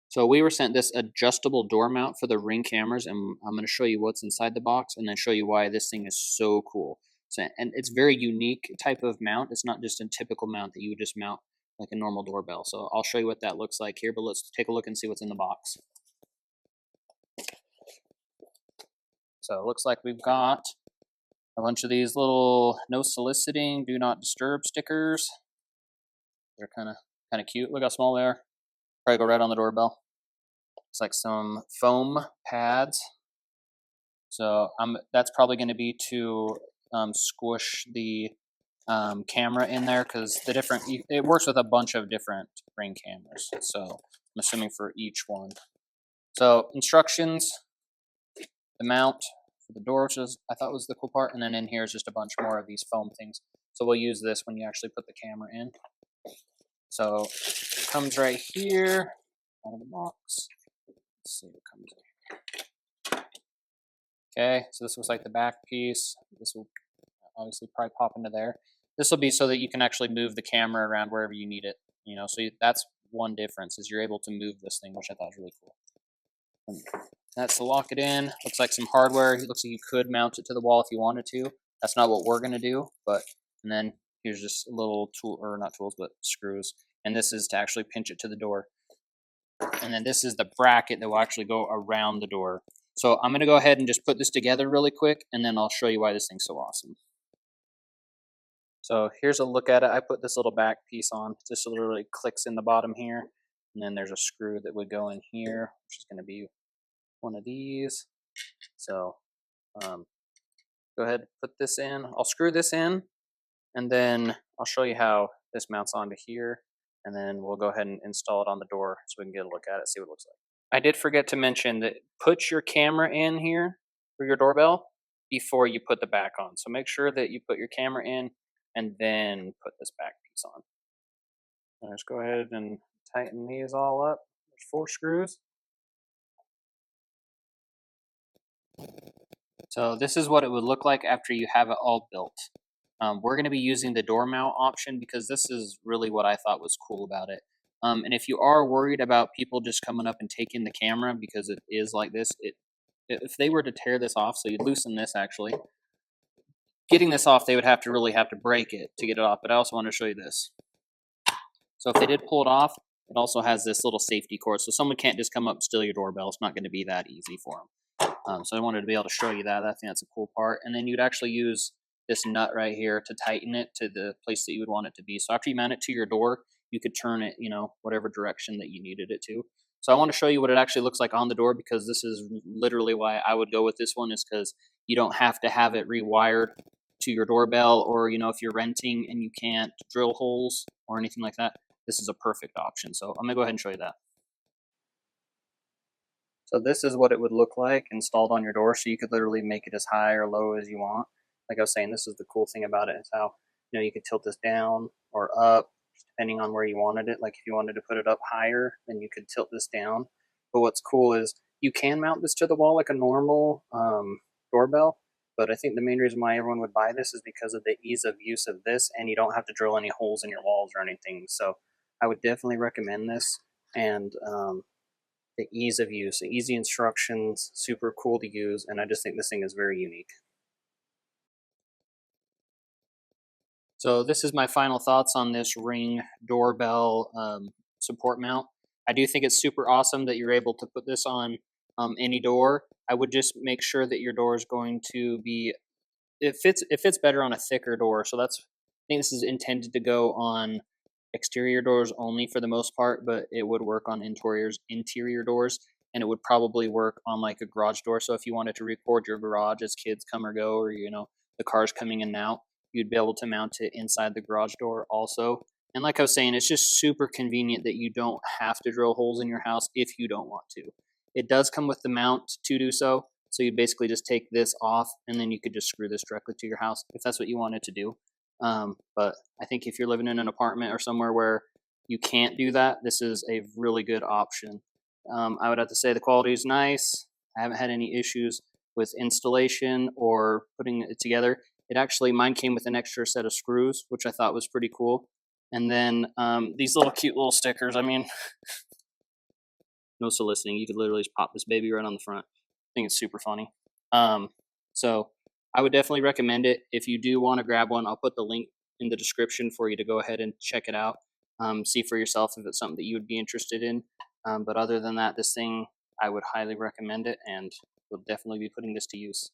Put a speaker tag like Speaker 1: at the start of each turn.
Speaker 1: So we were sent this adjustable door mount for the Ring cameras, and I'm going to show you what's inside the box, and then show you why this thing is so cool. So, and it's very unique type of mount. It's not just a typical mount that you would just mount like a normal doorbell. So I'll show you what that looks like here, but let's take a look and see what's in the box. So it looks like we've got a bunch of these little no soliciting, do not disturb stickers. They're kind of cute. Look how small they are. Probably go right on the doorbell. Looks like some foam pads. So that's probably going to be to squish the camera in there, because it works with a bunch of different Ring cameras. So I'm assuming for each one. So instructions, the mount for the door, which I thought was the cool part, and then in here is just a bunch more of these foam things. So we'll use this when you actually put the camera in. So it comes right here out of the box. Let's see what comes in. Okay, so this looks like the back piece. This will obviously probably pop into there. This will be so that you can actually move the camera around wherever you need it. So that's one difference, is you're able to move this thing, which I thought was really cool. And that's to lock it in. Looks like some hardware. It looks like you could mount it to the wall if you wanted to. That's not what we're gonna do, and then here's just a little tool, or not tools, but screws. And this is to actually pinch it to the door. And then this is the bracket that will actually go around the door. So I'm gonna go ahead and just put this together really quick, and then I'll show you why this thing's so awesome. So here's a look at it. I put this little back piece on. This literally clicks in the bottom here. And then there's a screw that would go in here, which is gonna be one of these. So go ahead and put this in. I'll screw this in, and then I'll show you how this mounts onto here, and then we'll go ahead and install it on the door so we can get a look at it, see what it looks like. I did forget to mention that put your camera in here for your doorbell before you put the back on. So make sure that you put your camera in and then put this back piece on. Let's go ahead and tighten these all up. There's 4 screws. So this is what it would look like after you have it all built. We're going to be using the door mount option because this is really what I thought was cool about it. And if you are worried about people just coming up and taking the camera because it is like this, if they were to tear this off, so you'd loosen this actually, getting this off, they would really have to break it to get it off. But I also want to show you this. So if they did pull it off, it also has this little safety cord. So someone can't just come up and steal your doorbell. It's not going to be that easy for them. So I wanted to be able to show you that. I think that's a cool part. And then you'd actually use this nut right here to tighten it to the place that you would want it to be. So after you mount it to your door, you could turn it, whatever direction that you needed it to. So I want to show you what it actually looks like on the door, because this is literally why I would go with this one, is because you don't have to have it rewired to your doorbell, or if you're renting and you can't drill holes or anything like that, this is a perfect option. So I'm gonna go ahead and show you that. So this is what it would look like installed on your door. So you could literally make it as high or low as you want. Like I was saying, this is the cool thing about it, is how you could tilt this down or up depending on where you wanted it. Like if you wanted to put it up higher, then you could tilt this down. But what's cool is you can mount this to the wall like a normal doorbell. But I think the main reason why everyone would buy this is because of the ease of use of this, and you don't have to drill any holes in your walls or anything. So I would definitely recommend this, and the ease of use, the easy instructions, super cool to use, and I just think this thing is very unique. So this is my final thoughts on this Ring doorbell support mount. I do think it's super awesome that you're able to put this on any door. I would just make sure that your door is going to be, it fits better on a thicker door. So I think this is intended to go on exterior doors only for the most part, but it would work on interior doors, and it would probably work on like a garage door. So if you wanted to record your garage as kids come or go, or the cars coming in and out, you'd be able to mount it inside the garage door also. And like I was saying, it's just super convenient that you don't have to drill holes in your house if you don't want to. It does come with the mount to do so. So you basically just take this off, and then you could just screw this directly to your house if that's what you wanted to do. But I think if you're living in an apartment or somewhere where you can't do that, this is a really good option. I would have to say the quality is nice. I haven't had any issues with installation or putting it together. Mine came with an extra set of screws, which I thought was pretty cool. And then these cute little stickers. I mean, no soliciting. You could literally just pop this baby right on the front. I think it's super funny. So I would definitely recommend it. If you do want to grab one, I'll put the link in the description for you to go ahead and check it out. See for yourself if it's something that you would be interested in. But other than that, this thing, I would highly recommend it, and we'll definitely be putting this to use.